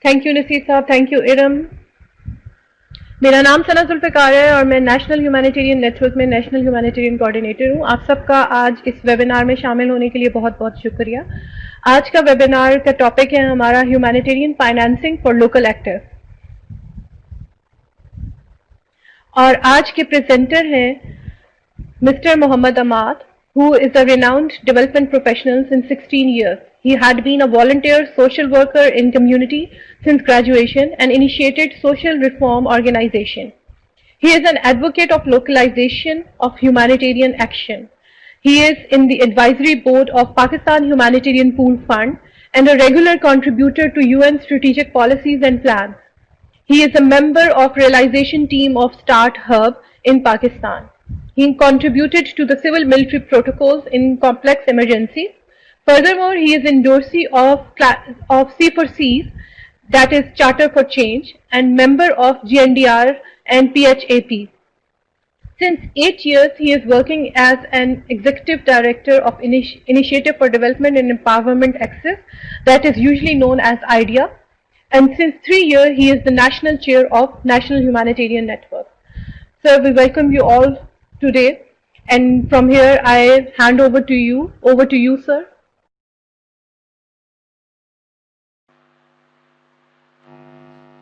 Thank you Naseer صاحب, thank you Iram. میرا نام ثنا ذوالفقار ہے اور میں نیشنل ہیومینیٹیرین نیٹ ورک میں نیشنل ہیومینیٹیرین کوآرڈینیٹر ہوں. آپ سب کا آج اس ویبینار میں شامل ہونے کے لیے بہت بہت شکریہ. آج کا ویبینار کا ٹاپک ہے ہمارا humanitarian financing for local actor. اور آج کے پریزنٹر ہیں Mr. Muhammad Ahmad, who is a renowned development professional since 16 years. He had been a volunteer social worker in community since graduation and initiated social reform organization. He is an advocate of localization of humanitarian action. He is in the advisory board of Pakistan Humanitarian Pool Fund and a regular contributor to UN strategic policies and plans. He is a member of realization team of START Hub in Pakistan. He contributed to the civil military protocols in complex emergencies. Furthermore, he is endorsee of C4Cs, that is Charter for Change, and member of GNDR and PHAP. Since 8 years, he is working as an executive director of Initiative for Development and Empowerment Access, that is usually known as IDEA. And since 3 years, he is the national chair of National Humanitarian Network. Sir, we welcome you all today. And from here, I hand over to you. Over to you, sir.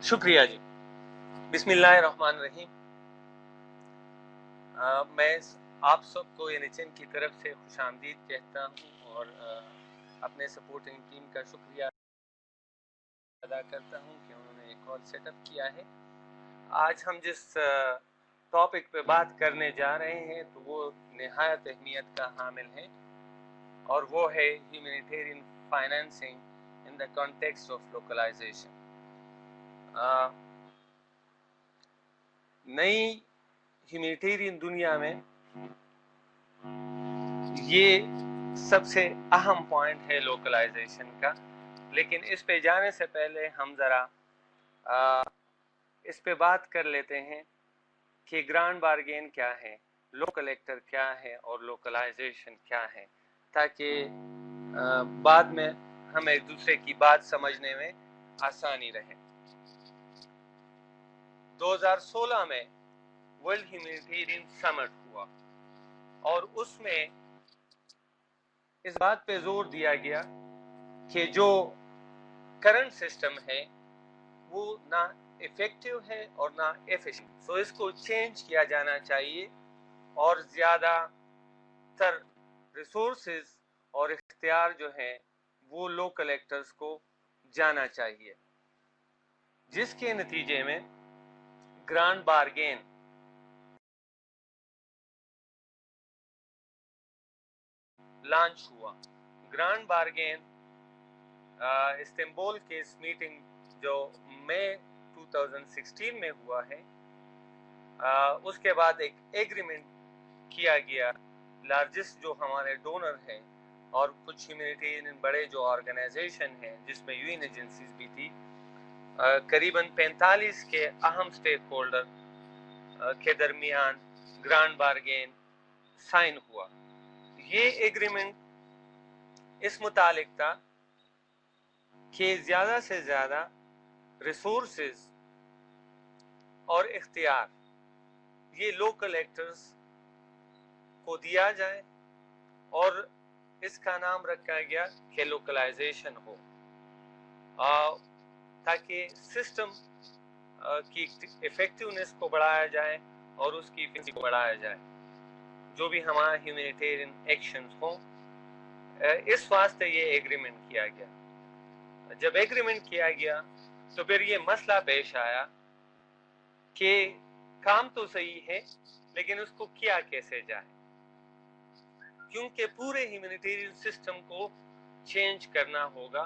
شکریہ جی. بسم اللہ الرحمن الرحیم. میں آپ سب کو NHN کی طرف سے خوش آمدید کہتا ہوں اور اپنے سپورٹنگ ٹیم کا شکریہ ادا کرتا ہوں کہ انہوں نے ایک کال سیٹ اپ کیا ہے. آج ہم جس ٹاپک پہ بات کرنے جا رہے ہیں تو وہ نہایت اہمیت کا حامل ہے اور وہ ہے humanitarian financing in the context of localisation. نئی ہیومینیٹیرین دنیا میں یہ سب سے اہم پوائنٹ ہے لوکلائزیشن کا. لیکن اس پہ جانے سے پہلے ہم ذرا اس پہ بات کر لیتے ہیں کہ گرانڈ بارگین کیا ہے, لوکل ایکٹر کیا ہے اور لوکلائزیشن کیا ہے, تاکہ بعد میں ہم ایک دوسرے کی بات سمجھنے میں آسانی رہے. 2016 میں ورلڈ ہیومینیٹیرین سمٹ ہوا اور اس میں اس بات پہ زور دیا گیا کہ جو کرنٹ سسٹم ہے وہ نہ افیکٹو ہے اور نہ ایفیشینٹ, سو اس کو چینج کیا جانا چاہیے اور زیادہ تر ریسورسز اور اختیار جو ہیں وہ لوکل ایکٹرز کو جانا چاہیے, جس کے نتیجے میں گرانڈ بارگین لانچ ہوا. گرانڈ بارگین استنبول کی اس میٹنگ جو مئی 2016 میں ہوا ہے, اس کے بعد ایک ایگریمنٹ کیا گیا لارجسٹ جو ہمارے ڈونر ہیں اور کچھ ہیومینیٹیرین بڑے جو آرگنائزیشن ہیں جس میں UN ایجنسیز بھی تھی, قریباً 45 کے اہم سٹیک ہولڈر کے درمیان گرانڈ بارگین سائن ہوا. یہ ایگریمنٹ اس متعلق تھا کہ زیادہ سے زیادہ ریسورسز اور اختیار یہ لوکل ایکٹرز کو دیا جائے اور اس کا نام رکھا گیا کہ لوکلائزیشن ہو, تاکہ سسٹم کی ایفیکٹونیس کو بڑھایا جائے اور اس کی ایفیکٹی کو بڑھایا جائے جو بھی ہمارا ہیومینیٹیرین ایکشنز ہوں. اس واسطے یہ ایگریمنٹ کیا گیا. جب ایگریمنٹ کیا گیا تو پھر یہ مسئلہ پیش آیا کہ کام تو صحیح ہے لیکن اس کو کیا کیسے جائے, کیونکہ پورے ہیومینیٹیرین سسٹم کو چینج کرنا ہوگا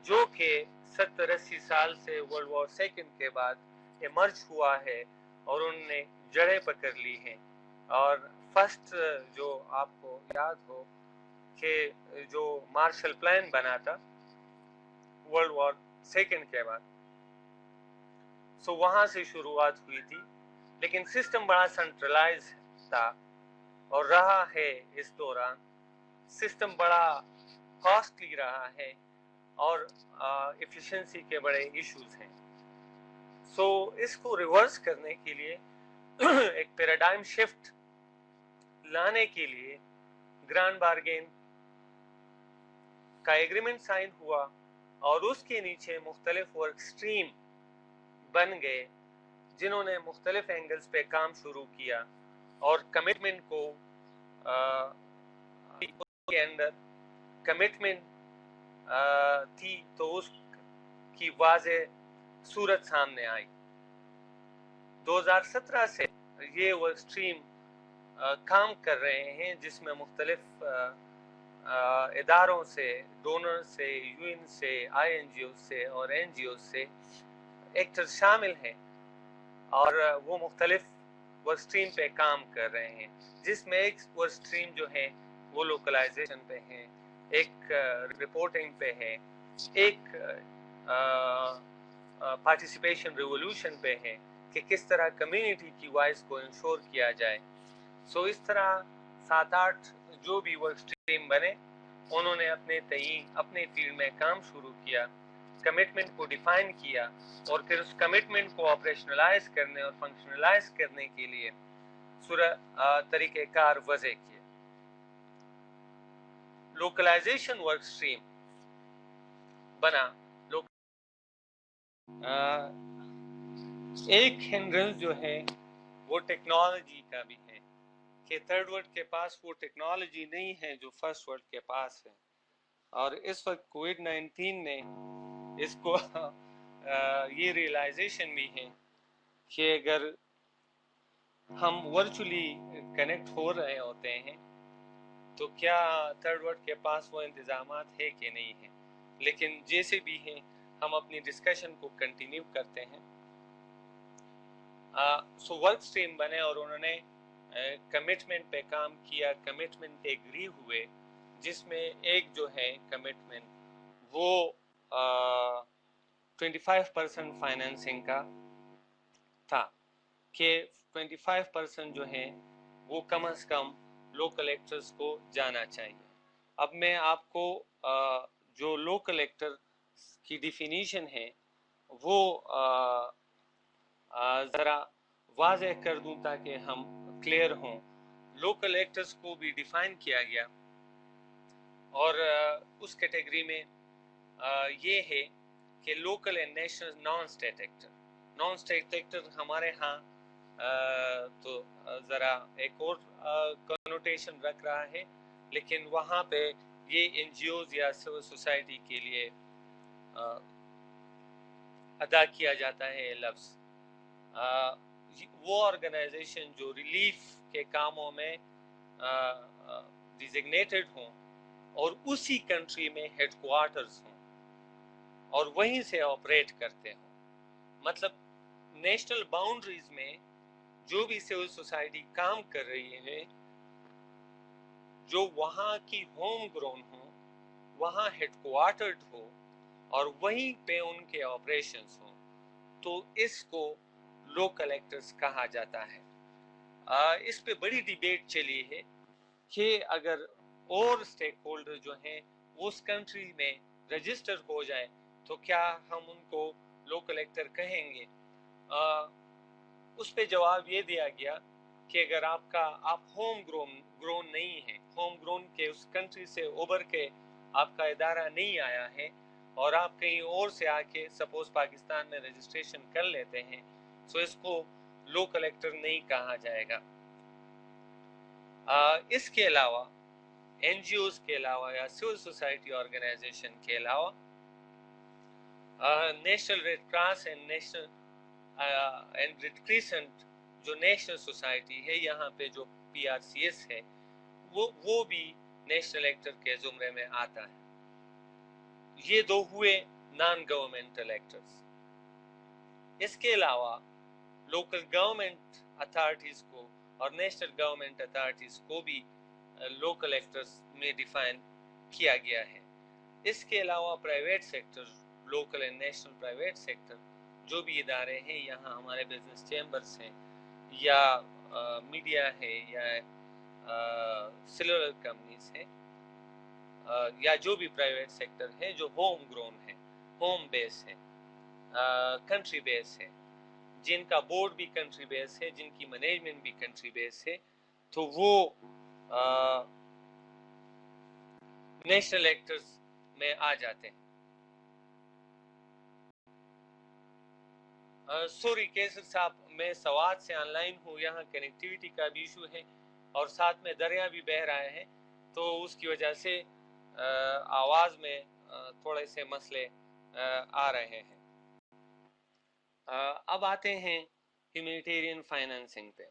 جو کہ 70-80 سال سے ورلڈ وار سیکنڈ کے بعد ایمرج ہوا ہے اور انہوں نے جڑیں پکڑ لی ہیں. اور فرسٹ جو آپ کو یاد ہو کہ جو مارشل پلان بنا تھا ورلڈ وار سیکنڈ کے بعد, سو وہاں سے شروعات ہوئی تھی, لیکن سسٹم بڑا سینٹرلائز تھا اور رہا ہے. اس دوران سسٹم بڑا کاسٹلی رہا ہے اور ایفیشنسی کے بڑے ایشوز ہیں. سو اس کو ریورس کرنے کے لیے ایک پیراڈائم شفٹ لانے کے لیے گرانڈ بارگین کا ایگریمنٹ سائن ہوا اور اس کے نیچے مختلف ورک سٹریم بن گئے جنہوں نے مختلف اینگلز پہ کام شروع کیا اور کمٹمنٹ کو کے اندر کمٹمنٹ تھی تو اس کی واضح صورت سامنے آئی. 2017 سے یہ ورک سٹریم کام کر رہے ہیں جس میں مختلف اداروں سے، ڈونر سے، یو این سے، آئی این جی او سے اور این جی او سے ایکٹر شامل ہیں اور وہ مختلف ورک سٹریم پہ کام کر رہے ہیں جس میں ایک ورک سٹریم جو ہے وہ لوکلائزیشن پہ ہے، ایک رپورٹنگ پہ ہے، ایک پارٹیسپیشن ریولوشن پہ ہے کہ کس طرح کمیونٹی کی وائس کو انشور کیا جائے. سو اس طرح 7-8 جو بھی ورک سٹریم بنے انہوں نے اپنے تعین اپنے فیلڈ میں کام شروع کیا، کمٹمنٹ کو ڈیفائن کیا اور پھر اس کمٹمنٹ کو آپریشنلائز کرنے اور فنکشنلائز کرنے کے لیے طریقہ کار وضع کیے. لوکلائزیشن ورک سٹریم بنا. ایک ہنڈرنس جو ہے وہ ٹیکنالوجی کا بھی ہے کہ تھرڈ ورلڈ کے پاس وہ ٹیکنالوجی نہیں ہے جو فرسٹ ورلڈ کے پاس ہے، اور اس وقت کووڈ-19 نے اس کو یہ ریئلائزیشن بھی ہے کہ اگر ہم ورچولی کنیکٹ ہو رہے ہوتے ہیں تو کیا تھرڈ ورلڈ کے پاس وہ انتظامات ہے کہ نہیں ہے. لیکن جیسے بھی ہیں ہم اپنی ڈسکشن کو کنٹینیو کرتے ہیں. سو ورک سٹریم بنے اور انہوں نے کمٹمنٹ پہ کام کیا، کمٹمنٹ ایگری ہوئے جس میں ایک جو ہے کمٹمنٹ وہ 25% فائنینسنگ کا تھا کہ 25% جو ہے وہ کم از کم لوکل ایکٹرز کو جانا چاہیے. اب میں آپ کو جو لوکل ایکٹر کی ڈیفینیشن ہے وہ ذرا واضح کر دوں تاکہ ہم کلیئر ہوں. لوکل ایکٹرز کو بھی ڈیفائن کیا گیا اور اس کیٹیگری میں یہ ہے کہ local and national non state actor. Non state actor ہمارے ہاں تو ذرا ایک اور کنوٹیشن رکھ رہا ہے، لیکن وہاں پہ یہ این جی اوز یا سول سوسائٹی کے لیے ادا کیا جاتا ہے لفظ. وہ آرگنائزیشن جو ریلیف کے کاموں میں ڈیزگنیٹڈ ہوں اور اسی کنٹری میں ہیڈ کوارٹرز ہوں اور وہیں سے آپریٹ کرتے ہوں. مطلب نیشنل باؤنڈریز میں جو بھی سول سوسائٹی کام کر رہی ہے جو وہاں کی ہوم گرون ہو، وہاں ہیڈ کوارٹرڈ ہو اور وہیں پہ ان کے آپریشنز ہوں، تو اس کو لوکل ایکٹرز کہا جاتا ہے. اس پہ بڑی ڈیبیٹ چلی ہے کہ اگر اور اسٹیک ہولڈر جو ہیں وہ اس کنٹری میں رجسٹر ہو جائیں تو کیا ہم ان کو لوکل ایکٹر کہیں گے. اس پہ جواب یہ دیا گیا کہ اگر آپ ہوم گرون نہیں ہیں، ہوم گرون کے اس کنٹری سے ابھر کے آپ کا ادارہ نہیں آیا ہے اور آپ کہیں اور سے آ کے سپوز پاکستان میں رجسٹریشن کر لیتے ہیں تو اس کو لوکل ایکٹر نہیں کہا جائے گا. اس کے علاوہ این جی اوز کے علاوہ یا سول سوسائٹی آرگنائزیشن کے علاوہ national Red Cross and national Red Crescent جو نیشنل سوسائٹی ہے، یہاں پہ جو پی آر سی ایس ہے وہ بھی نیشنل ایکٹر کے زمرے میں آتا ہے. یہ دو ہوئے نان گورنمنٹل ایکٹرز. اس کے علاوہ لوکل گورنمنٹ اتھارٹیز کو اور نیشنل گورنمنٹ اتھارٹیز کو بھی لوکل ایکٹرز میں ڈیفائن کیا گیا ہے. اس کے علاوہ private sector, local and national private sector جو بھی ادارے ہیں، یہاں ہمارے بزنس چیمبرز ہیں یا میڈیا ہے یا سیلولر کمپنیز ہیں، یا جو بھی پرائیویٹ سیکٹر ہے جو ہوم گرون ہے, ہوم بیس ہے, کنٹری بیس ہے, جن کا بورڈ بھی کنٹری بیس ہے, جن کی مینجمنٹ بھی کنٹری بیس ہے, تو وہ نیشنل ایکٹرز میں آ جاتے ہیں. سوری کیسر صاحب, میں سوات سے آن لائن ہوں, یہاں کنیکٹیویٹی کا بھی ایشو ہے اور ساتھ میں دریا بھی بہہ رہا ہے, تو اس کی وجہ سے آواز میں تھوڑے سے مسئلے آ رہے ہیں. اب آتے ہیں ہیومینیٹیرین فائنانسنگ پہ,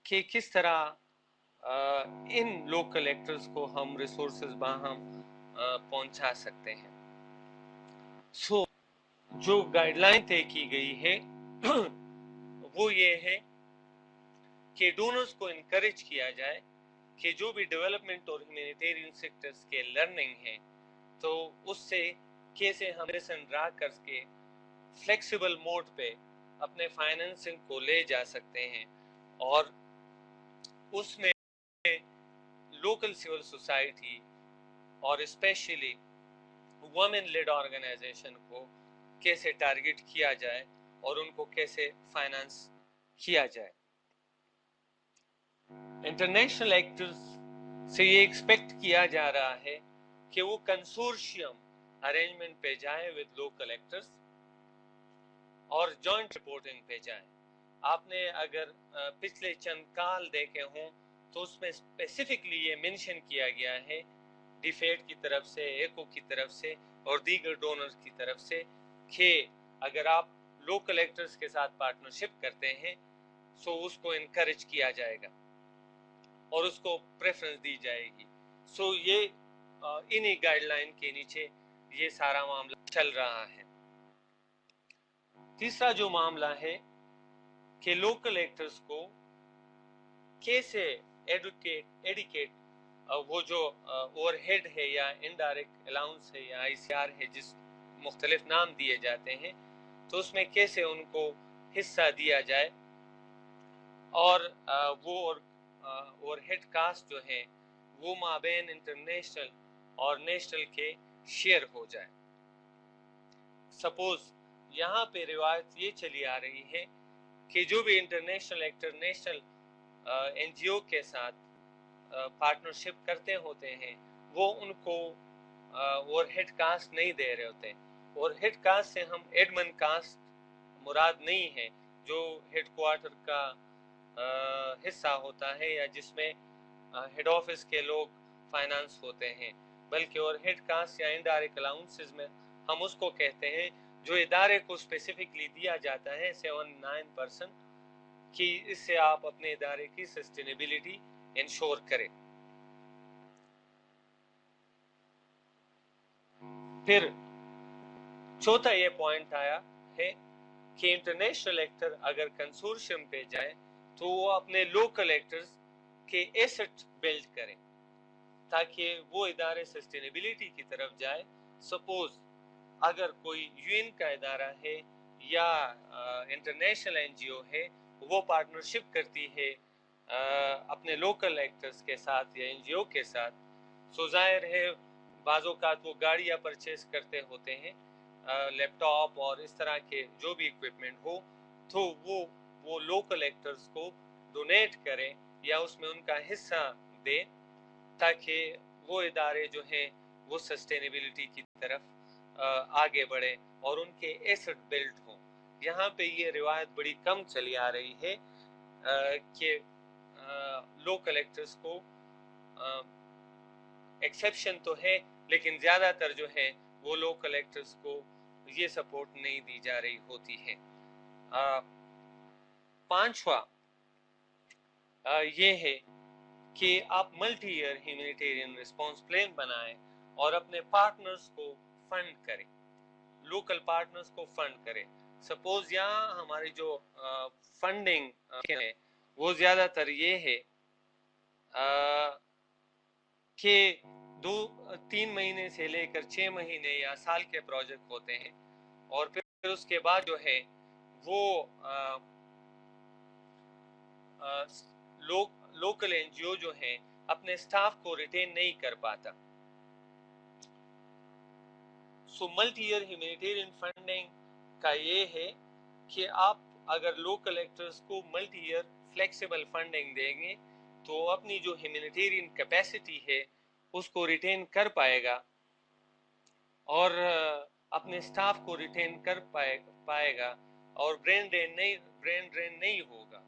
کہ کس طرح ان لوکل ایکٹرز کو ہم ریسورسز باہم پہنچا سکتے ہیں. سو جو گائیڈ لائن طے کی گئی ہے وہ یہ ہے کہ ڈونرز کو انکریج کیا جائے کہ جو بھی ڈیولپمنٹ اور ہیومینیٹیرین سیکٹرز کے لرننگ ہے تو اس سے کیسے ہم لیسن ڈرا کر کے فلیکسیبل موڈ پہ اپنے فائنینسنگ کو لے جا سکتے ہیں, اور اس میں لوکل سول سوسائٹی اور اسپیشلی وومن لیڈ آرگنائزیشن کو کیسے ٹارگٹ کیا جائے اور ان کو کیسے فائنانس کیا جائے. انٹرنیشنل ایکٹرز سے یہ ایکسپیکٹ کیا جا رہا ہے کہ وہ کنسورشیم ارینجمنٹ پہ جائیں ود لوکل ایکٹرز اور جوائنٹ رپورٹنگ پہ جائیں. آپ نے اگر پچھلے چند کال دیکھے ہوں تو اس میں اسپیسیفکلی یہ منشن کیا گیا ہے ڈیفیڈ کی طرف سے, ایکو کی طرف سے اور دیگر ڈونرز کی طرف سے کہ اگر آپ لوکل ایکٹرز کے ساتھ پارٹنرشپ کرتے ہیں سو اس کو انکریج کیا جائے گا اور اس کو پریفرنس دی جائے گی. سو یہ انہی گائیڈ لائن کے نیچے یہ سارا معاملہ چل رہا ہے. تیسرا جو معاملہ ہے کہ لوکل ایکٹرز کو کیسے ایڈوکیٹ وہ جو اوور ہیڈ ہے یا انڈائریکٹ الاؤنس ہے یا آئی سی آر ہے, جس مختلف نام دیے جاتے ہیں, تو اس میں کیسے ان کو حصہ دیا جائے اور وہ اوور ہیڈ کاسٹ جو ہے وہ مابین انٹرنیشنل اور نیشنل کے شیئر ہو جائے. سپوز یہاں پہ روایت یہ چلی آ رہی ہے کہ جو بھی international actor national N G O کے ساتھ پارٹنرشپ کرتے ہوتے ہیں وہ ان کو اوور ہیڈ کاسٹ نہیں دے رہے ہوتے. اوور ہیڈ کاسٹ سے ہم ایڈمن کاسٹ مراد نہیں ہے جو ہیڈ کوارٹر کا حصہ ہوتا ہے یا جس میں ہیڈ آفس کے لوگ فائنانس ہوتے ہیں, بلکہ اور ہیڈ کاسٹ یا انڈائریکٹ الاؤنسز میں ہم اس کو کہتے ہیں جو ادارے کو اسپیسیفکلی دیا جاتا ہے 7-9% کہ اس سے آپ اپنے ادارے کی سسٹینیبلٹی انشور کریں. پھر چوتھا یہ پوائنٹ آیا ہے کہ انٹرنیشنل ایکٹر اگر کنسورشیم پہ جائیں تو وہ اپنے لوکل ایکٹرز کے ایسٹ بلڈ کریں تاکہ وہ ادارے سسٹینیبلٹی کی طرف جائے. سپوز اگر کوئی یو این کا ادارہ ہے یا انٹرنیشنل این جی او ہے, وہ پارٹنرشپ کرتی ہے اپنے لوکل ایکٹرز کے ساتھ یا این جی او کے ساتھ, سو ظاہر ہے بعض اوقات وہ گاڑیاں پرچیز کرتے ہوتے ہیں, لیپ ٹاپ اور اس طرح کے جو بھی اکوپمنٹ ہو, تو وہ لوکل ایکٹرز کو ڈونیٹ کریں یا اس میں ان کا حصہ دیں تاکہ وہ ادارے جو ہیں وہ سسٹینیبلٹی کی طرف آگے بڑھے اور ان کے ایسٹ بلڈ ہوں. یہاں پہ یہ روایت بڑی کم چلی آ رہی ہے کہ لوکل ایکٹرز کو ایکسیپشن تو ہے لیکن زیادہ تر جو ہے وہ لوکل ایکٹرز کو یہ سپورٹ نہیں دی جا رہی ہوتی ہے. پانچواں یہ ہے کہ آپ multi year humanitarian response plan بنائیں اور اپنے پارٹنرز کو فنڈ کریں, لوکل پارٹنرز کو فنڈ کریں. سپوز یہاں ہماری جو فنڈنگ ہے وہ زیادہ تر یہ ہے کہ 2-3 مہینے سے لے کر 6 مہینے یا سال کے پروجیکٹ ہوتے ہیں اور پھر اس کے بعد جو ہے وہ لوکل این جی او جو ہیں اپنے سٹاف کو ریٹین نہیں کر پاتا. سو ملٹی ایئر ہیومینیٹیرین فنڈنگ کا یہ ہے کہ آپ اگر لوکل ایکٹرز کو ملٹی ایئر فلیکسیبل فنڈنگ دیں گے تو اپنی جو ہیومینیٹیرین کیپیسٹی ہے اس کو ریٹین کر پائے گا اور اپنے سٹاف کو ریٹین کر پائے گا اور برین ڈرین نہیں ہوگا.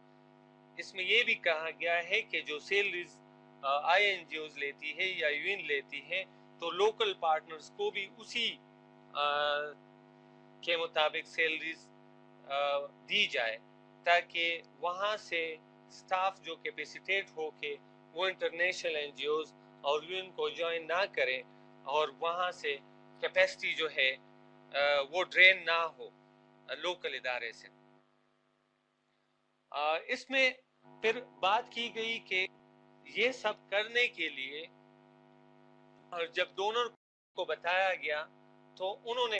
اس میں یہ بھی کہا گیا ہے کہ جو سیلریز آئی این جی اوز لیتی ہے یا یو این لیتی ہے تو لوکل پارٹنرز کو بھی اسی کے مطابق سیلریز دی جائے تاکہ وہاں سے سٹاف جو کیپیسیٹیٹ ہو کے وہ انٹرنیشنل این جی اوز اور یو این کو جوائن نہ کریں اور وہاں سے کیپیسٹی جو ہے وہ ڈرین نہ ہو لوکل ادارے سے. اس میں پھر بات کی گئی کہ یہ سب کرنے کے لیے اور جب ڈونر کو بتایا گیا تو انہوں نے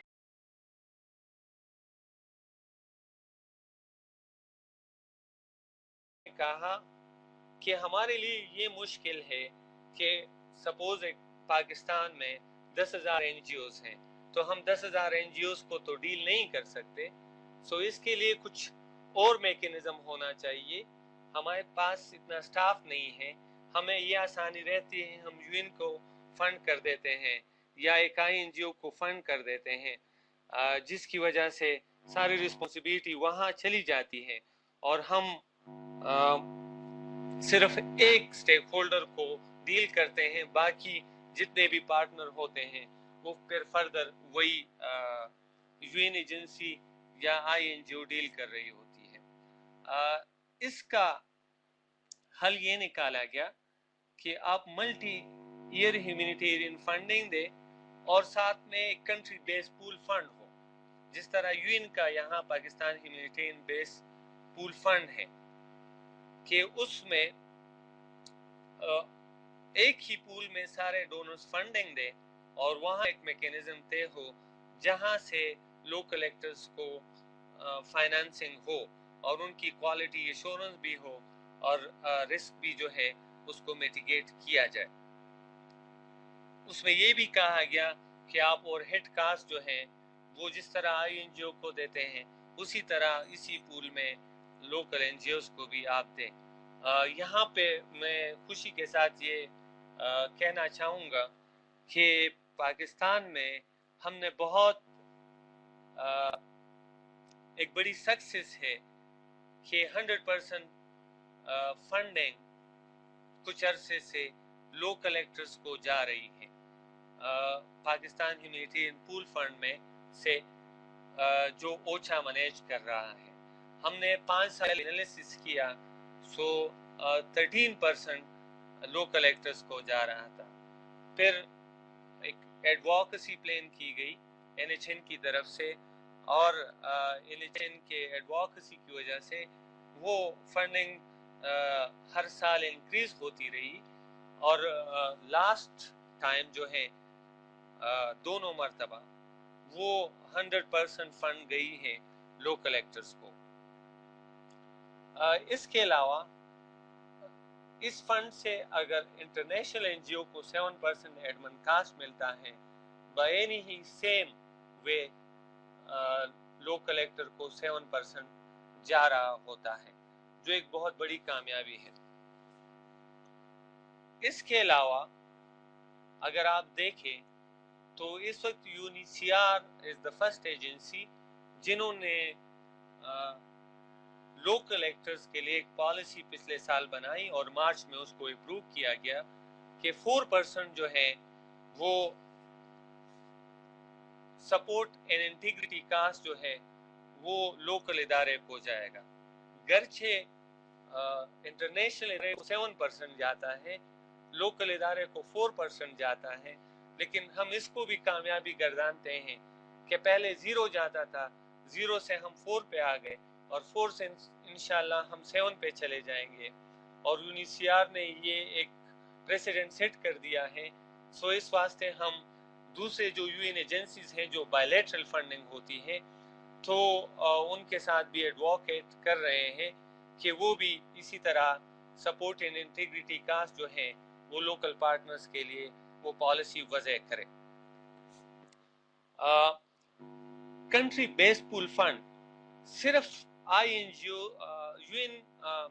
کہا کہ ہمارے لیے یہ مشکل ہے کہ سپوز ایک پاکستان میں 10,000 این جی اوز ہیں تو ہم 10,000 این جی اوز کو تو ڈیل نہیں کر سکتے. سو اس کے لیے کچھ اور میکینزم ہونا چاہیے. ہمارے پاس اتنا سٹاف نہیں ہے, ہمیں یہ آسانی رہتی ہے ہم یو این کو فنڈ کر دیتے ہیں یا ایک آئی این جی او کو فنڈ کر دیتے ہیں جس کی وجہ سے ساری رسپانسبلٹی وہاں چلی جاتی ہے اور ہم صرف ایک سٹیک ہولڈر کو ڈیل کرتے ہیں, باقی جتنے بھی پارٹنر ہوتے ہیں وہ پھر فردر وہی یو این ایجنسی یا آئی این جی او ڈیل کر رہی ہوتی ہے. اس کا حل یہ نکالا گیا کہ آپ ملٹی ایئر ہیومینیٹیرین فنڈنگ دے اور ساتھ میں ایک کنٹری بیس پول فنڈ ہو, جس طرح یو این کا یہاں پاکستان ہیومینیٹیرین بیس پول فنڈ ہے کہ اس میں ایک ہی پول میں سارے ڈونرز فنڈنگ دے اور وہاں ایک میکینزم طے ہو جہاں سے لوکل ایکٹرز کو فائنانسنگ ہو اور ان کی کوالٹی ایشورنس بھی ہو اور رسک بھی جو ہے اس کو میٹیگیٹ کیا جائے. اس میں یہ بھی کہا گیا کہ آپ اور ہیڈ کاسٹ جو ہیں وہ جس طرح آئی این جی او کو دیتے ہیں اسی طرح اسی پول میں لوکل این جی اوز کو بھی آپ دیں. یہاں پہ میں خوشی کے ساتھ یہ کہنا چاہوں گا کہ پاکستان میں ہم نے بہت ایک بڑی سکسیس ہے کہ 100% فنڈنگ کچھ عرصے سے لوکل ایکٹرز کو جا رہی ہے. پاکستان ہیومینیٹیرین پول فنڈ میں سے جو اوچھا مینیج کر رہا ہے, ہم نے 5 سال انالیسس کیا سو 13% لوکل ایکٹرز کو جا رہا تھا. پھر ایک ایڈووکیسی پلان کی گئی این ایچ این کی طرف سے اور این ایچ این کے ایڈووکیسی کی وجہ سے وہ فنڈنگ ہر سال انکریز ہوتی رہی اور لاسٹ ٹائم جو ہے دونوں مرتبہ وہ 100% فنڈ گئی ہے لوکل ایکٹرز کو. اس کے علاوہ اس فنڈ سے اگر انٹرنیشنل این جی او کو 7% ایڈمن کاسٹ ملتا ہے by any he same way local actor کو 7% جا رہا ہوتا ہے جو ایک بہت بڑی کامیابی ہے. اس کے علاوہ اگر آپ دیکھیں تو اس وقت U N C R is the first agency جنہوں نے لوکل ایکٹرز کے لیے ایک پالیسی پچھلے سال بنائی اور مارچ میں اس کو اپروو کیا گیا کہ 4% جو ہے وہ سپورٹ اینڈ انٹیگریٹی کاسٹ جو ہے وہ لوکل ادارے کو جائے گا. گرچہ انٹرنیشنل ادارے کو 7% جاتا ہے, لوکل ادارے کو 4% جاتا ہے, لیکن ہم اس کو بھی کامیابی گردانتے ہیں کہ پہلے 0 جاتا تھا, 0 سے ہم 4 پہ آ گئے اور 4 سے انشاءاللہ ہم 7 پہ چلے جائیں گے اور یو این سی آر نے یہ ایک پریسیڈنٹ سیٹ کر دیا ہے. سو اس واسطے ہم دوسرے جو یو این ایجنسیز ہیں جو بائیلیٹرل فنڈنگ ہوتی ہے تو ان کے ساتھ بھی ایڈووکیٹ کر رہے ہیں کہ وہ بھی اسی طرح سپورٹ اینڈ انٹیگریٹی کاسٹ جو ہے وہ لوکل پارٹنرز کے لیے وہ پالیسی وضع کرے. کنٹری بیس پول فنڈ صرف INGO UN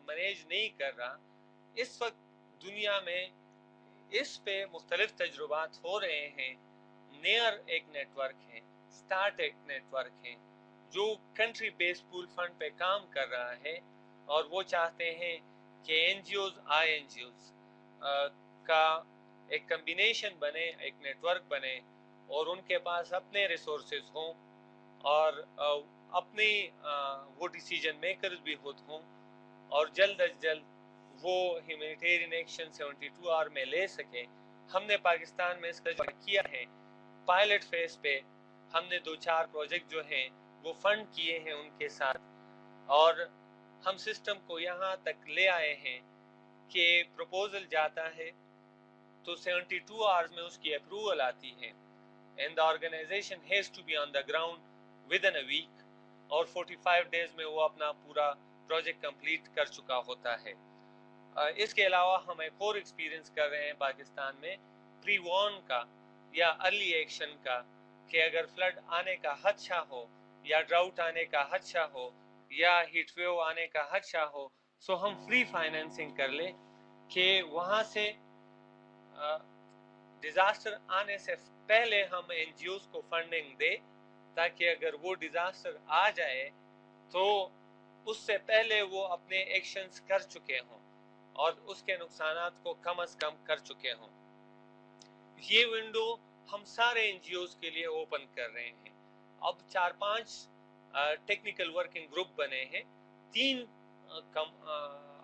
مینیج نہیں کر رہا. اس وقت دنیا میں اس پہ مختلف تجربات ہو رہے ہیں. نیئر ایک نیٹ ورک ہے, سٹارٹ ایک نیٹ ورک ہے جو کنٹری بیس پول فنڈ پہ کام کر رہا ہے, اور وہ چاہتے ہیں کہ NGOs INGOs کا ایک کمبینیشن بنے, ایک نیٹ ورک بنے, اور ان کے پاس اپنے ریسورسز ہوں اور اپنی وہ ڈیسیجن میکرز بھی ہوں, اور جلد از جلد وہ ہیومینیٹیرین ایکشن 72R میں لے سکیں. ہم نے پاکستان میں اس کا جو کیا ہے, پائلٹ فیز پہ ہم نے 2-4 پروجیکٹ جو ہیں وہ فنڈ کیے ہیں ان کے ساتھ, اور ہم سسٹم کو یہاں تک لے آئے ہیں کہ پروپوزل جاتا ہے تو 72 hours میں اس کی اپروول آتی ہے, and the organization has to be on the ground within a week, اور 45 days میں وہ اپنا پورا پروجیکٹ کمپلیٹ کر چکا ہوتا ہے. اس کے علاوہ ہم ایک اور ایکسپیرینس کر رہے ہیں پاکستان میں پری وارن کا یا ارلی ایکشن کا, کہ اگر فلڈ آنے کا خدشہ ہو یا ڈراؤٹ آنے کا خدشہ ہو یا ہیٹ ویو آنے کا خدشہ ہو, سو ہم فری فائنینسنگ کر لیں کہ وہاں سے ڈیزاسٹر آنے سے پہلے ہم NGOs کو فنڈنگ دے, تاکہ اگر وہ ڈیزاسٹر آ جائے تو اس سے پہلے وہ اپنے ایکشنز کر چکے ہوں اور اس کے نقصانات کو کم از کم کر چکے ہوں. یہ ونڈو ہم سارے NGOs کے لیے اوپن کر رہے ہیں. اب 4-5 ٹیکنیکل ورکنگ گروپ بنے ہیں, 3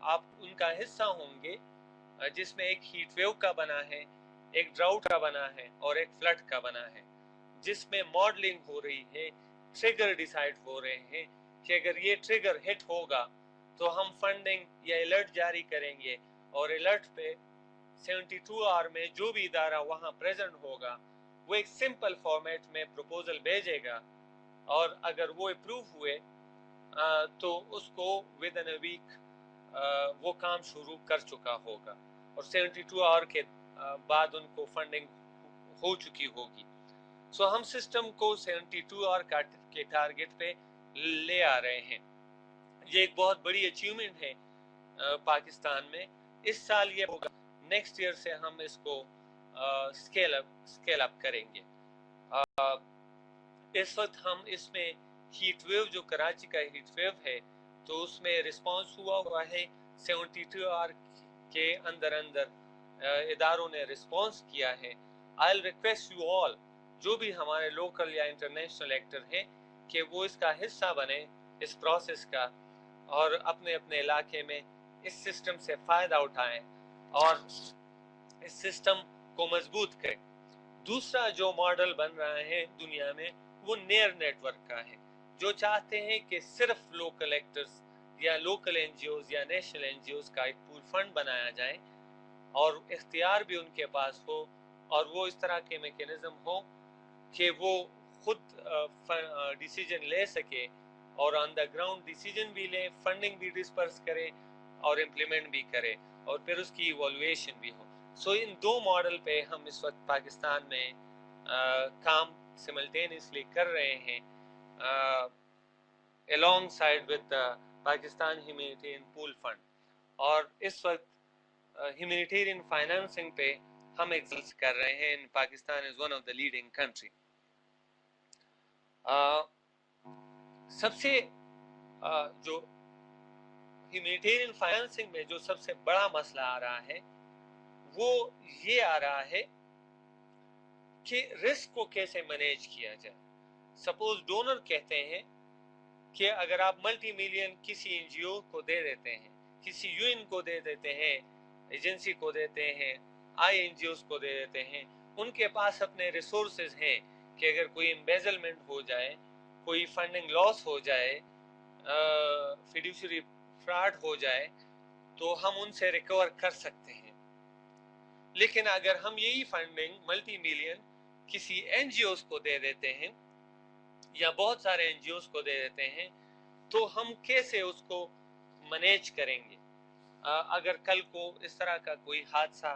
آپ ان کا حصہ ہوں گے, جس میں ایک ہیٹ ویو کا بنا ہے, ایک ڈراؤٹ کا بنا ہے اور ایک فلڈ کا بنا ہے, جس میں ماڈلنگ ہو رہی ہے, ٹریگر ڈیسائیڈ ہو رہے ہیں کہ اگر یہ ٹریگر ہٹ ہوگا تو ہم فنڈنگ یا الرٹ جاری کریں گے, اور الرٹ پہ 72 hour میں جو بھی ادارہ وہاں پریزنٹ ہوگا وہ ایک سمپل فارمیٹ میں پروپوزل بھیجے گا, اور اگر وہ اپروو ہوئے تو اس کو ود ان اے ویک وہ کام شروع کر چکا ہوگا, اور 72 hour کے بعد ان کو فنڈنگ ہو چکی ہوگی. سو ہم سسٹم کو 72 hour کے ٹارگٹ پہ لے آ رہے ہیں. یہ ایک بہت بڑی اچیومنٹ ہے پاکستان میں. اس سال یہ ہوگا, نیکسٹ ایئر سے ہم اس کو اسکیل اپ کریں گے. اس وقت ہم اس میں ہیٹ ویو جو کراچی کا ہیٹ ویو ہے تو اس میں رسپانس ہوا ہے 72 hour کے اندر اداروں نے رسپانس کیا ہے. I'll request you all, جو بھی ہمارے لوکل یا انٹرنیشنل ایکٹر ہیں, کہ وہ اس کا حصہ بنے اس پروسیس کا, اور اپنے اپنے علاقے میں اس سسٹم سے فائدہ اٹھائیں اور اس سسٹم کو مضبوط کریں. دوسرا جو ماڈل بن رہا ہے دنیا میں وہ نیئر نیٹ ورک کا ہے, جو چاہتے ہیں کہ صرف لوکل ایکٹرز یا لوکل NGOs یا نیشنل NGOs کا ایک پول فنڈ بنایا جائے, اور اختیار بھی ان کے پاس ہو, اور وہ اس طرح کے میکینزم ہو کہ وہ خود ڈیسیجن لے سکے, اور آن دا گراؤنڈ ڈیسیجن بھی لے, فنڈنگ بھی ڈسپرس کرے اور امپلیمنٹ بھی کرے, اور پھر اس کی ایوالویشن بھی ہو. سو ان 2 ماڈل پہ ہم اس وقت پاکستان میں کام سملٹینیسلی کر رہے ہیں, along side with Pakistan humanitarian pool fund. اور اس وقت ہیومینیٹیرین فائنانسنگ پہ ہم ایکسلس کر رہے ہیں. Pakistan is one of the leading country. سب سے جو ہیومینیٹیرین فائنانسنگ میں جو سب سے بڑا مسئلہ آ رہا ہے وہ یہ آ رہا ہے کہ رسک کو کیسے مینیج کیا جائے. سپوز ڈونر کہتے ہیں کہ اگر آپ ملٹی ملین کسی NGO کو دے دیتے ہیں, کسی UN کو دے دیتے ہیں, ایجنسی کو دیتے ہیں, INGOs کو دے دیتے ہیں, ان کے پاس اپنے ریسورسز ہیں کہ اگر کوئی امبیزلمنٹ ہو جائے, کوئی فنڈنگ لاس ہو جائے, فیڈیوشری فراڈ ہو جائے, تو ہم ان سے ریکور کر سکتے ہیں. لیکن اگر ہم یہی فنڈنگ ملٹی ملین کسی NGOs کو دے دیتے ہیں یا بہت سارے NGOs کو دے دیتے ہیں, تو ہم کیسے اس کو مینیج کریں گے؟ اگر کل کو اس طرح کا کوئی حادثہ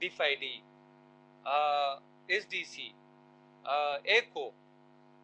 DFID, SDC, ECHO,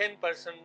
10%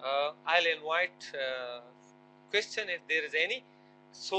I'll invite question if there is any, so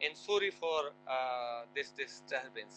and sorry for this disturbance,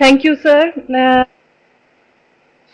Thank you, sir.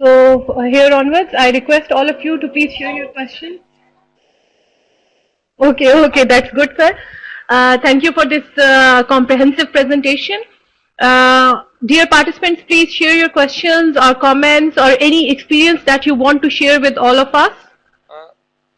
So here onwards, I request all of you to please share your questions. Okay, that's good, sir. Thank you for this comprehensive presentation. Dear participants, please share your questions or comments or any experience that you want to share with all of us.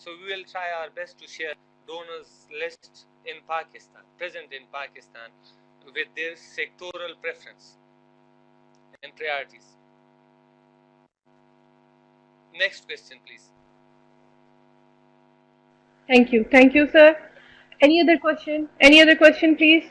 so we will try our best to share donors list in Pakistan, present in Pakistan, with their sectoral preference and priorities. Next question, please. Thank you, sir. Any other question, please?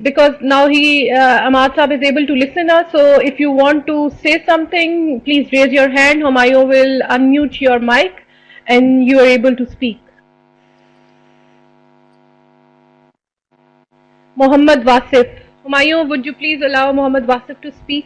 Because now Ahmad Saab is able to listen us, so if you want to say something, please raise your hand. Humayun will unmute your mic and you are able to speak. Mohammad Wasif. Humayun, would you please allow Mohammad Wasif to speak?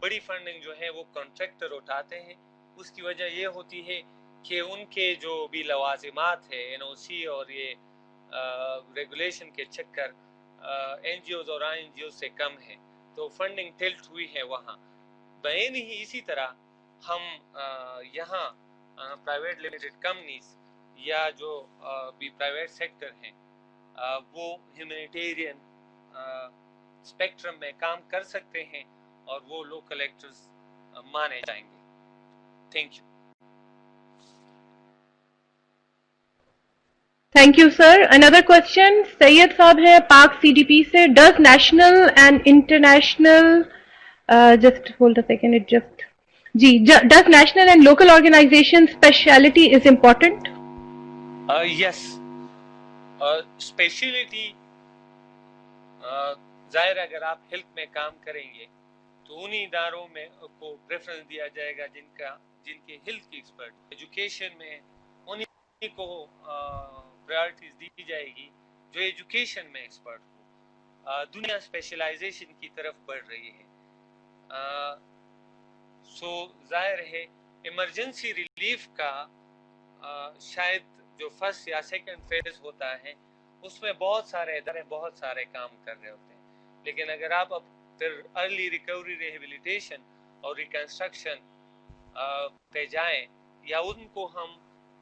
بڑی funding جو ہے وہ contractor اٹھاتے ہیں. اس کی وجہ یہ ہوتی ہے کہ ان کے جو بھی لوازمات ہے این او سی اور یہ ریگولیشن کے چکر این جی اوز اور آئی این جی اوز سے کم ہے, تو فنڈنگ ٹلٹ ہوئی ہے وہاں. بین ہی اسی طرح ہم یہاں پرائیویٹ لمیٹڈ کمپنیز یا جو بھی پرائیویٹ سیکٹر ہیں وہ ہیومینیٹیرین اسپیکٹرم میں کام کر سکتے ہیں اور وہ لوکل ایکٹرز مانے جائیں گے. Thank you. Thank you, sir. Another question, Syed Saab hai Pak CDP se. Does national and international, just hold a second, it just, does national and local organization speciality is important? Yes. Speciality ظاہر اگر آپ health میں کام کریں گے تو انہی اداروں میں کو پریفرنس دیا جائے گا جن کے ہیلتھ کی ایکسپرٹ. ایجوکیشن میں انہی کو پرائرٹیز دی جائے گی جو ایجوکیشن میں ایکسپرٹ ہو. دنیا اسپیشلائزیشن کی طرف بڑھ رہی ہے. سو ظاہر ہے ایمرجنسی ریلیف کا شاید جو فرسٹ یا سیکنڈ فیز ہوتا ہے اس میں بہت سارے ادارے بہت سارے کام کر رہے ہوتے ہیں, لیکن اگر آپ اب پھر ارلی ریکوری ریہیبلیٹیشن اور ریکنسٹرکشن پہ جائیں یا ان کو ہم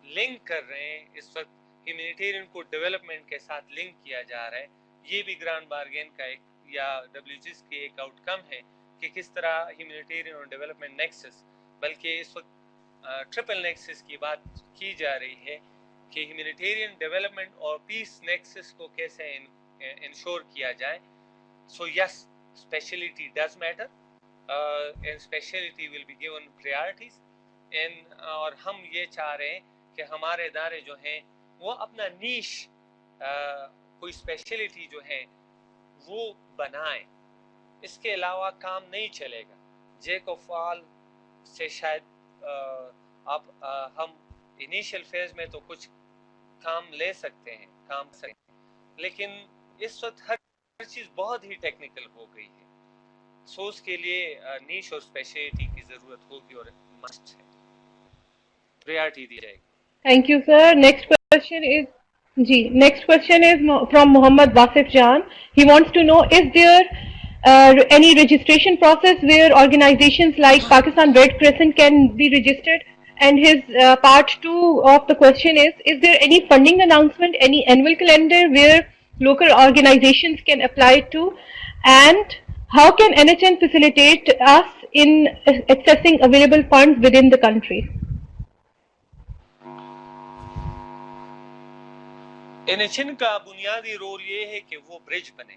لنک کر رہے ہیں, اس وقت ہیومینیٹیرین کو ڈیولپمنٹ کے ساتھ لنک کیا جا رہا ہے. یہ بھی گرانڈ بارگین کا ایک یا ڈبلیو جی ایس کی ایک آؤٹ کم ہے کہ کس طرح ہیومینیٹیرین اور ڈیولپمنٹ نیکسس, بلکہ اس وقت ٹرپل نیکسس کی بات کی جا رہی ہے کہ ہیومینیٹیرین ڈیولپمنٹ اور پیس نیکسس کو کیسے انشور کیا جائے. So yes, speciality does matter and speciality will be given priorities. اور ہم یہ چاہ رہے ہیں کہ ہمارے ادارے جو ہیں وہ اپنا نیش کوئی اسپیشلٹی جو ہے وہ بنائیں. اس کے علاوہ کام نہیں چلے گا. جیک آف آل سے شاید اب ہم انیشیل فیز میں تو کچھ کام لے سکتے ہیں, لیکن اس وقت ہر چیز بہت ہی ٹیکنیکل ہو گئی ہے. سو اس کے لیے نیش اور اسپیشلٹی کی ضرورت ہوگی اور مسٹ ہے, پریارٹی دی جائے گی. Thank you, sir. Next question is from Muhammad Wasif Jan. He wants to know, is there any registration process where organizations like Pakistan Red Crescent can be registered? And his part 2 of the question is there any funding announcement, any annual calendar where local organizations can apply to? And how can NHN facilitate us in accessing available funds within the country? NHN کا بنیادی role یہ ہے کہ وہ برج بنے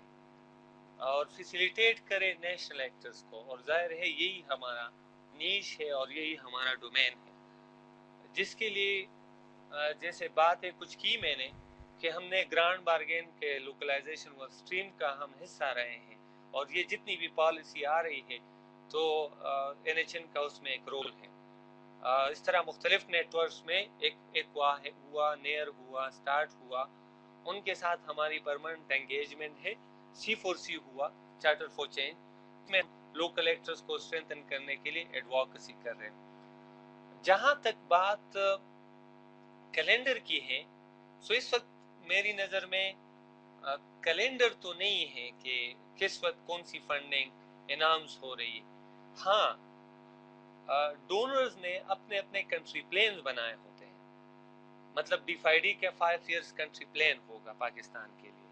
اور facilitate کرے national actors کو, اور ظاہر ہے یہی ہمارا نیش ہے اور یہی ہمارا ڈومین ہے, جس کے لیے جیسے بات ہے کچھ کی میں نے کہ ہم نے گرانڈ بارگین کے لوکلائزیشن ورک سٹریم کا ہم حصہ رہے ہیں, اور یہ جتنی بھی پالیسی آ رہی ہے تو NHN کا اس میں ایک رول ہے. اس طرح مختلف نیٹ ورکس میں ایک ہوا نیئر ہوا اسٹارٹ ہوا, ان کے ساتھ ہماری پرماننٹ انگیجمنٹ ہے. C4C ہوا چارٹر فار چینج میں لوکل ایکٹرز کو اسٹرینتھن کرنے کے لیے ایڈووکیسی کر رہے ہیں. جہاں تک بات کیلنڈر کی ہے, سو اس وقت میری نظر میں کیلنڈر تو نہیں ہے کہ کس وقت کون سی فنڈنگ اناؤنس ہو رہی ہے. ہاں, ڈونرز نے اپنے اپنے کنٹری پلانز بنائے ہوتے ہیں, مطلب DFID کا 5 ایئرس کنٹری پلان ہوگا پاکستان کے لیے,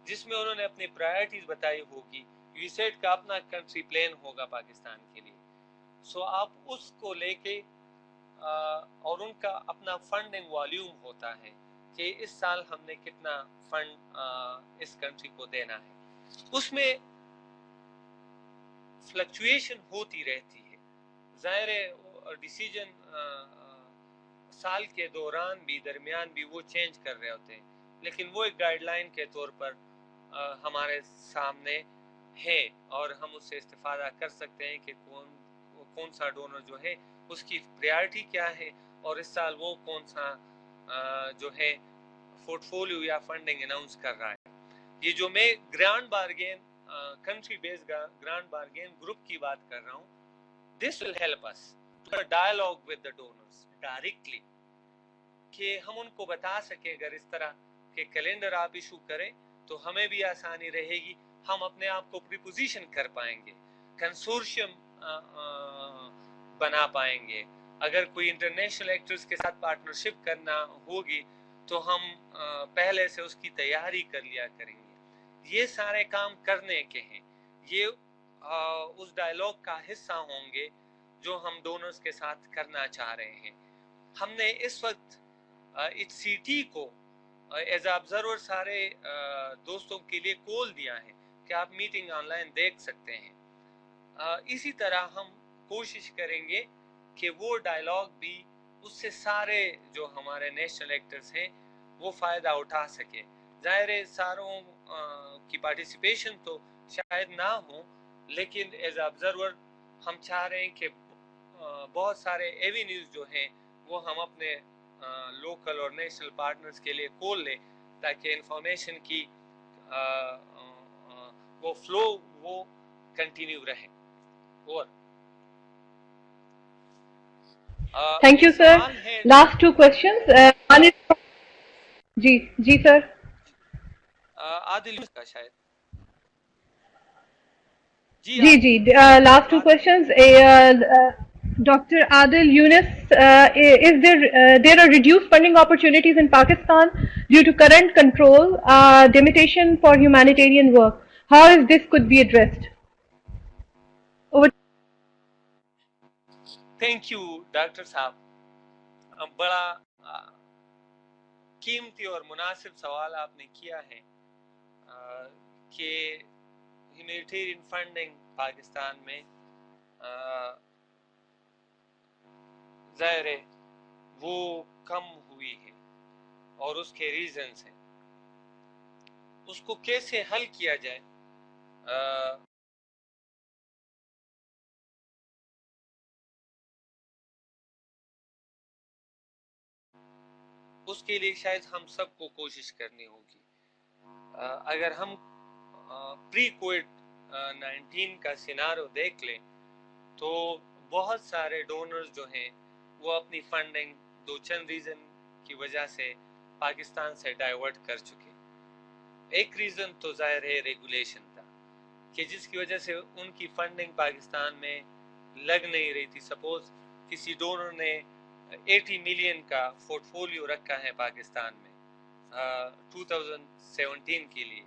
جس میں انہوں نے اپنی پرائرٹیز بتائی ہوگی. USAID کا اپنا کنٹری پلان ہوگا پاکستان کے لیے. سو آپ اس کو لے کے اور ان کا اپنا فنڈنگ والیوم ہوتا ہے کہ اس سال ہم نے کتنا فنڈ اس کنٹری کو دینا ہے. اس میں فلکچویشن ہوتی رہتی ہے. ظاہر ہے ڈیسیجن سال کے دوران بھی درمیان بھی وہ چینج کر رہے ہوتے ہیں, لیکن وہ ایک گائیڈ لائن کے طور پر ہمارے سامنے ہے اور ہم اس سے استفادہ کر سکتے ہیں کہ کون سا ڈونر جو ہے اس کی پریارٹی کیا ہے, اور اس سال وہ کون سا جو ہے پورٹ فولیو یا فنڈنگ اناؤنس کر رہا ہے. یہ جو میں گرانڈ بارگین کنٹری بیس گرانڈ بارگین گروپ کی بات کر رہا ہوں, this will help us to dialogue with the donors directly, کہ ہم ان کو بتا سکیں اگر اس طرح کہ کیلنڈر آپ ایشو کریں تو ہمیں بھی آسانی رہے گی, ہم اپنے آپ کو پریپوزیشن کر پائیں گے, کنسورشیم بنا پائیں گے. اگر کوئی انٹرنیشنل ایکٹرز کے ساتھ پارٹنرشپ کرنا ہوگی تو ہم پہلے سے اس کی تیاری کر لیا کریں گے. یہ سارے کام کرنے کے ہیں, یہ اس ڈائلاگ کا حصہ ہوں گے جو ہم ڈونرز کے ساتھ کرنا چاہ رہے ہیں. ہم نے اس وقت ایچ سی ٹی کو ایز آبزرور سارے دوستوں کے لیے کال دیا ہے کہ آپ میٹنگ آن لائن دیکھ سکتے ہیں. اسی طرح ہم کوشش کریں گے کہ وہ ڈائلاگ بھی اس سے سارے جو ہمارے نیشنل ایکٹرز ہیں وہ فائدہ اٹھا سکے. ظاہر ہے ساروں کی پارٹیسپیشن تو شاید نہ ہو, لیکن ایز آبزرور ہم چاہ رہے ہیں کہ بہت سارے ایوینیوز جو ہیں وہ ہم اپنے لوکل اور نیشنل پارٹنرز کے لیے کھول لیں تاکہ انفارمیشن کی وہ فلو وہ کنٹینیو رہے. اور Thank you, sir. Last two questions. One is G sir. عادل کا شاید جی last two questions. Dr. Adil Yunus, is there are reduced funding opportunities in Pakistan due to current control, limitation for humanitarian work? How is this could be addressed? Over. Thank you doctor صاحب, بڑا قیمتی اور مناسب سوال آپ نے کیا ہے کہ ہیومینیٹیرین فنڈنگ پاکستان میں ظاہر ہے وہ کم ہوئی ہے اور اس کے ریزنز ہیں. اس کو کیسے حل کیا جائے, اس کے لیے شاید ہم سب کو کوشش کرنی ہوگی. اگر ہم پری کووڈ 19 کا سینارو دیکھ لیں تو بہت سارے ڈونرز جو ہیں وہ اپنی فنڈنگ دو چند ریزن کی وجہ سے پاکستان سے ڈائیورٹ کر چکے. ایک ریزن تو ظاہر ہے ریگولیشن تھا کہ جس کی وجہ سے ان کی فنڈنگ پاکستان میں لگ نہیں رہی تھی. سپوز کسی ڈونر نے 80 ملین کا پورٹ فولیو رکھا ہے پاکستان میں 2017 کے لیے,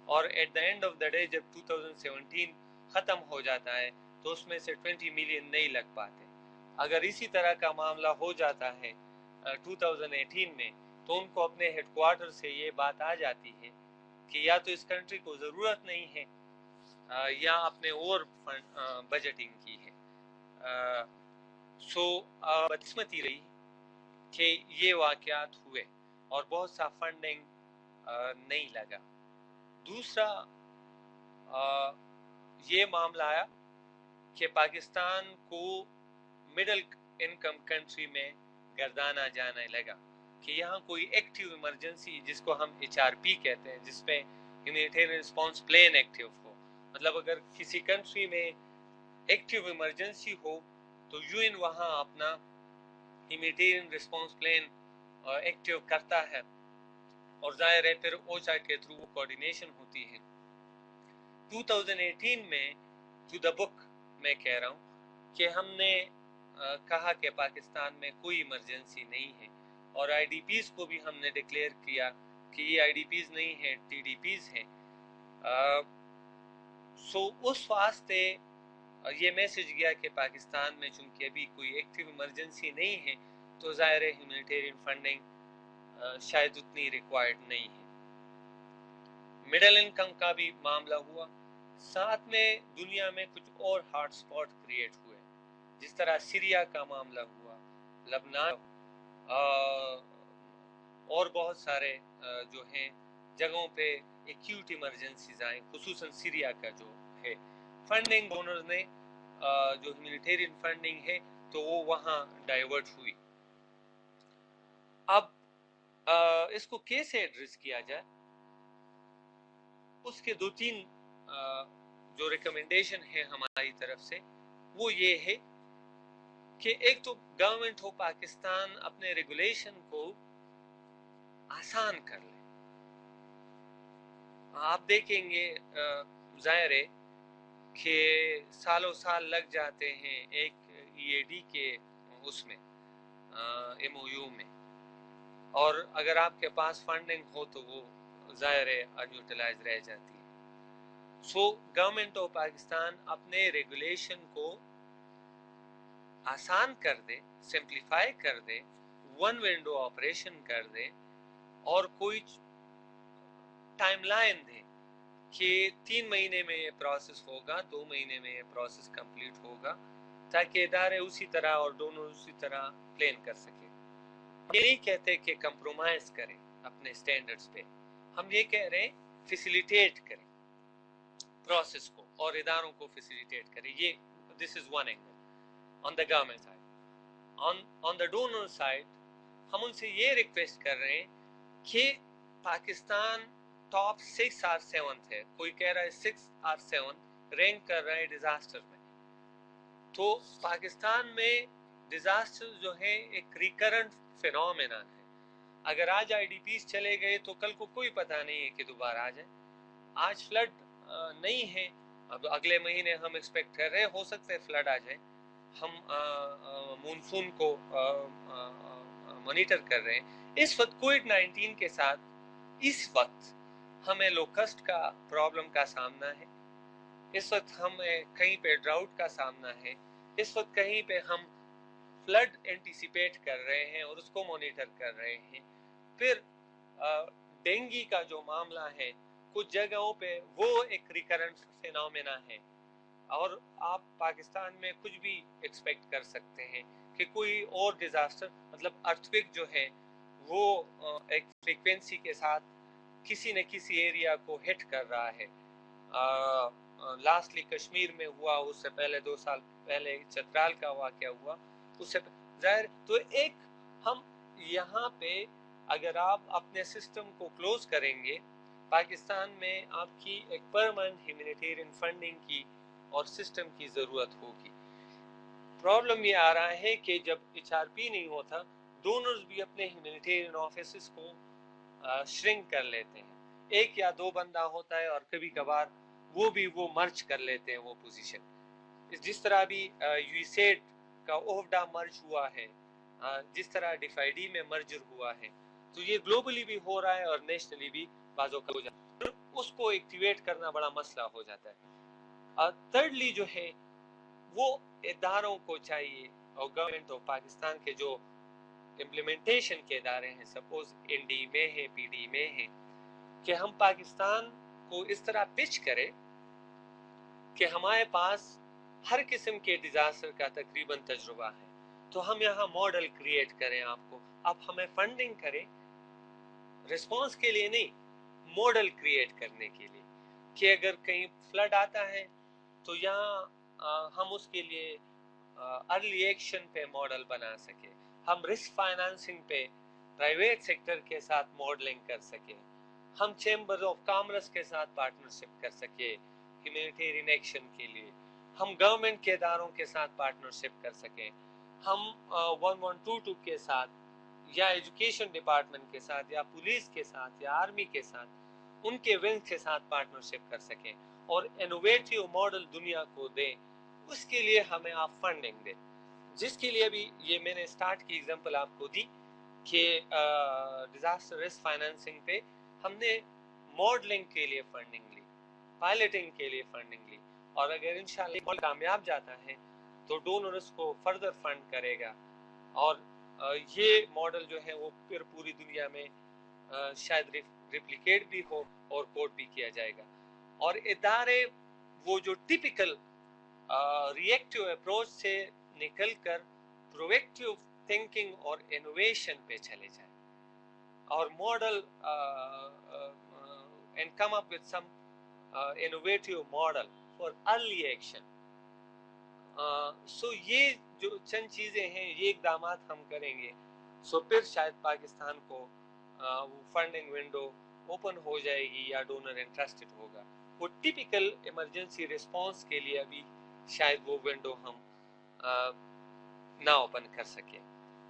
اور at the end of the day جب 2017 ختم ہو جاتا ہے تو اس میں سے 20 ملین نہیں لگ پاتے. اگر اسی طرح کا معاملہ ہو جاتا ہے 2018 میں تو ان کو اپنے ہیڈ کوارٹر سے یہ بات آ جاتی ہے کہ یا تو اس کنٹری کو ضرورت نہیں ہے یا اپنے اور بجٹنگ کی ہے. سو بدقسمتی رہی کہ یہ واقعات ہوئے اور بہت سا فنڈنگ نہیں لگا. دوسرا یہ معاملہ آیا کہ پاکستان کو مڈل انکم کنٹری میں گردانا جانے لگا کہ یہاں کوئی ایکٹیو ایمرجنسی جس کو ہم HRP کہتے ہیں, جس میں ہیومینیٹیرین رسپانس پلان ایکٹیو ہو, مطلب اگر کسی کنٹری میں ایکٹیو ایمرجنسی ہو تو UN وہاں اپنا ہیومینیٹیرین رسپانس پلان ایکٹیو کرتا ہے اور ظاہر ہے پھر اوچا کے تھرو کوارڈینیشن ہوتی ہے. 2018 میں ٹو دا بک میں کہہ رہا ہوں کہ ہم نے کہا کہ پاکستان میں کوئی ایمرجنسی نہیں ہے اور IDPs کو بھی ہم نے ڈکلیئر کیا کہ یہ IDPs نہیں ہیں, TDPs ہیں. سو اس واسطے یہ میسج گیا کہ پاکستان میں چونکہ ابھی کوئی ایکٹیو ایمرجنسی نہیں ہے تو ظاہر ہے ہیومینیٹیرین فنڈنگ شاید اتنی ریکوائرڈ نہیں ہے. مڈل انکم کا بھی معاملہ ہوا, ساتھ میں دنیا میں کچھ اور ہاٹ سپاٹ کریٹ ہوئے جس طرح سیریا کا معاملہ ہوا, لبنان اور بہت سارے جو ہیں جگہوں پہ ایکیوٹ ایمرجنسیز آئیں, خصوصاً سیریا کا جو ہے. فنڈنگ ڈونرز نے جو ہیومینیٹیرین فنڈنگ ہے تو وہ وہاں ڈائیورٹ ہوئی. اب اس کو کیسے ایڈریس کیا جائے, اس کے دو تین جو ریکمنڈیشن ہے ہماری طرف سے وہ یہ ہے کہ ایک تو گورنمنٹ ہو پاکستان اپنے ریگولیشن کو آسان کر لے. آپ دیکھیں گے ظاہر ہے کہ سالوں سال لگ جاتے ہیں ایک ای اے ڈی کے اس میں ایم او یو میں، اور اگر آپ کے پاس فنڈنگ ہو تو وہ ظاہر ہے انیوٹیلائز رہ جاتی ہے. سو گورنمنٹ آف پاکستان اپنے ریگولیشن کو آسان کر دے، سمپلیفائی کر دے، ون ونڈو آپریشن کر دے، اور کوئی ٹائم لائن دے کہ 3 مہینے میں یہ پروسیس ہوگا، 2 مہینے میں یہ پروسیس کمپلیٹ ہوگا، تاکہ ادارے اسی طرح اور دونوں اسی طرح پلان کر سکیں. ہم یہ نہیں کہتے کہ کمپرومائز کریں اپنے سٹینڈرڈز پہ، ہم یہ کہہ رہے ہیں فیسیلیٹیٹ کریں پروسیس کو اور اداروں کو فیسیلیٹیٹ کریں. یہ this is one angle on the government side. On the donor side ہم ان سے یہ ریکویسٹ کر رہے ہیں کہ پاکستان ٹاپ 6 اور 7 ہے، کوئی کہہ رہا ہے 6 اور 7 رینک کر رہا ہے ڈیزاسٹر میں. تو پاکستان میں ڈیزاسٹر جو ہے ایک ریکرنٹ فینومینن ہے. اگر آج آئی ڈی پیز چلے گئے تو کل کو کوئی پتہ نہیں ہے کہ دوبارہ آ جائے. آج فلڈ نہیں ہے، اب اگلے مہینے ہم ایکسپیکٹ کر رہے ہو سکتے ہیں فلڈ آ جائے. ہم مونسون کو مانیٹر کر رہے ہیں. اس وقت کووڈ-19 کے ساتھ اس وقت ہمیں لوکسٹ کا پرابلم کا سامنا ہے، اس وقت ہمیں کہیں پہ ڈراؤٹ کا سامنا ہے، اس وقت کہیں پہ ہم فلڈ اینٹیسپیٹ کر رہے ہیں اور اس کو مانیٹر کر رہے ہیں. پھر ڈینگی کا جو معاملہ ہے کچھ جگہوں پہ وہ ایک ریکرنٹ فینومینا ہے، اور آپ پاکستان میں کچھ بھی ایکسپیکٹ کر سکتے ہیں کہ کوئی اور ڈیزاسٹر، مطلب ارتھکویک جو ہے وہ ایک فریکوینسی کے ساتھ کسی نہ کسی ایریا کو ہٹ کر رہا ہے. لاسٹلی کشمیر میں ہوا، اس سے پہلے 2 سال پہلے چترال کا واقعہ ہوا، اس سے ظاہر تو ایک ہم یہاں پہ اگر آپ اپنے سسٹم کو کلوز کریں گے، پاکستان میں آپ کی ایک پرماننٹ ہیومینیٹیرین فنڈنگ کی اور سسٹم کی ضرورت ہوگی. پرابلم یہ آ رہا ہے کہ جب ایچ آر پی نہیں ہوتا، ڈونرز بھی اپنے ہیومینیٹیرین آفیسز کو شرنک کر لیتے ہیں. 1 یا 2 بندہ ہوتا ہے اور کبھی کبھار وہ بھی وہ مرچ کر لیتے ہیں وہ پوزیشن. جس طرح بھی یو سیٹ کا اوہڈا مرج ہوا ہے، جس طرح ڈیفائیڈی میں مرجر ہوا ہے، تو یہ گلوبلی بھی ہو رہا ہے اور نیشنلی بھی بازو کا ہو جاتا ہے. اس کو ایکٹیویٹ کرنا بڑا مسئلہ ہو جاتا ہے. تھرڈلی جو ہے وہ اداروں کو چاہیے، اور گورنمنٹ آف پاکستان کے جو امپلیمنٹیشن کے ادارے ہیں، سپوز این ڈی میں ہے، پی ڈی میں ہے، کہ ہم پاکستان کو اس طرح پچ کرے کہ ہمارے پاس ہر قسم کے ڈیزاسٹر کا تقریباً تجربہ ہے، تو ہم یہاں ماڈل کریٹ کریں. آپ ہمیں فنڈنگ کریں رسپانس کے لیے نہیں، ماڈل کریٹ کرنے کے لیے، کہ اگر کہیں فلڈ آتا ہے تو یہاں ہم اس کے لیے ارلی ایکشن پہ ماڈل بنا سکیں، ہم رسک فائنانسنگ پہ پرائیویٹ سیکٹر کے ساتھ ماڈلنگ کر سکیں، ہم چیمبر آف کامرس کے ساتھ پارٹنرشپ کر سکیں ہیومینیٹیرین ایکشن کے لیے، ہم گورنمنٹ کے اداروں کے ساتھ پارٹنرشپ کر سکیں، ہم 1122 کے ساتھ یا ایجوکیشن ڈپارٹمنٹ کے ساتھ یا پولیس کے ساتھ یا آرمی کے ساتھ ان کے ونگ کے ساتھ پارٹنرشپ کر سکیں اور انوویٹیو ماڈل دنیا کو دیں. اس کے لیے ہمیں آپ فنڈنگ دیں، جس کے لیے ابھی یہ میں نے سٹارٹ کی ایگزامپل آپ کو دی کہ ڈیزاسٹر رسک فائنانسنگ پہ ہم نے ماڈلنگ کے لیے فنڈنگ لی، پائلٹنگ کے لیے فنڈنگ لی، اور اگر انشاءاللہ ماڈل کامیاب جاتا ہے تو ڈونرز کو فردر فنڈ کرے گا، اور یہ ماڈل جو ہے وہ پھر پوری دنیا میں شاید ریپلیکیٹ بھی ہو اور کوٹ بھی کیا جائے گا. اور ادارے وہ جو ٹیپیکل ری ایکٹیو اپروچ سے نکل کر پرویکٹیو تھنکنگ اور انوویشن پہ چلے جائیں اور model and come up with some innovative model for early action. So یہ جو چند چیزیں ہیں، یہ اقدامات ہم کریں گے، سو پھر شاید پاکستان کو وہ فنڈنگ ونڈو اوپن ہو جائے گی یا ڈونر انٹرسٹڈ ہوگا. وہ ٹیپیکل ایمرجنسی رسپانس کے لیے ابھی شاید وہ ونڈو ہم نہ اوپن کر سکیں،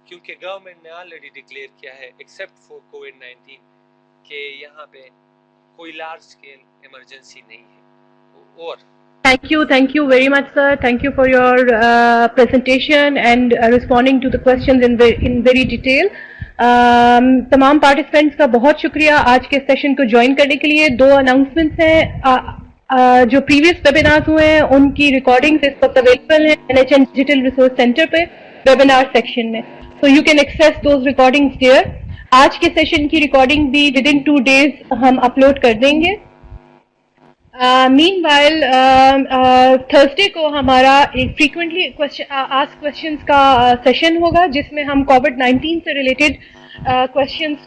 کیونکہ گورنمنٹ نے آلریڈی ڈکلیئر کیا ہے ایکسیپٹ فور کووڈ-19 کہ یہاں پہ کوئی لارج اسکیل ایمرجنسی نہیں ہے. اور Thank you very much, sir. Thank you for your presentation and responding to the questions in very detail. تمام پارٹیسپینٹس کا بہت شکریہ آج کے سیشن کو جوائن کرنے کے لیے. 2 اناؤنسمنٹس ہیں. جو پریویس ویبینارز ہوئے ہیں ان کی ریکارڈنگز اس وقت اویلیبل ہیں NHN ڈیجیٹل ریسورس سینٹر پہ ویبینار سیکشن میں. So you can access those recordings there. آج کے سیشن کی ریکارڈنگ بھی ود ان 2 days ہم اپلوڈ کر دیں گے. مین وائل تھرسڈے کو ہمارا ایک فریکوینٹلی آسک کوشچنس کا سیشن ہوگا جس میں ہم کووڈ-19 سے ریلیٹڈ کوشچنس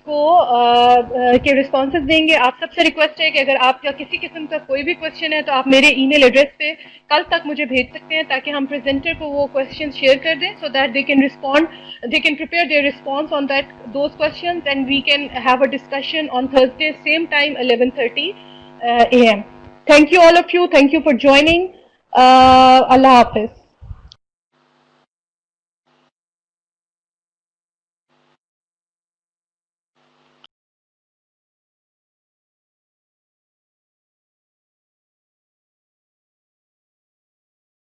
کے رسپانسز دیں گے. آپ سب سے ریکویسٹ ہے کہ اگر آپ کا کسی قسم کا کوئی بھی کوشچن ہے تو آپ میرے ای میل ایڈریس پہ کل تک مجھے بھیج سکتے ہیں تاکہ ہم پریزنٹر کو وہ کوشچن شیئر کر دیں so that they can prepare their response on those questions and we can have a discussion on Thursday same time 11:30 a.m. Thank you all of you. Thank you for joining. Allah Hafiz.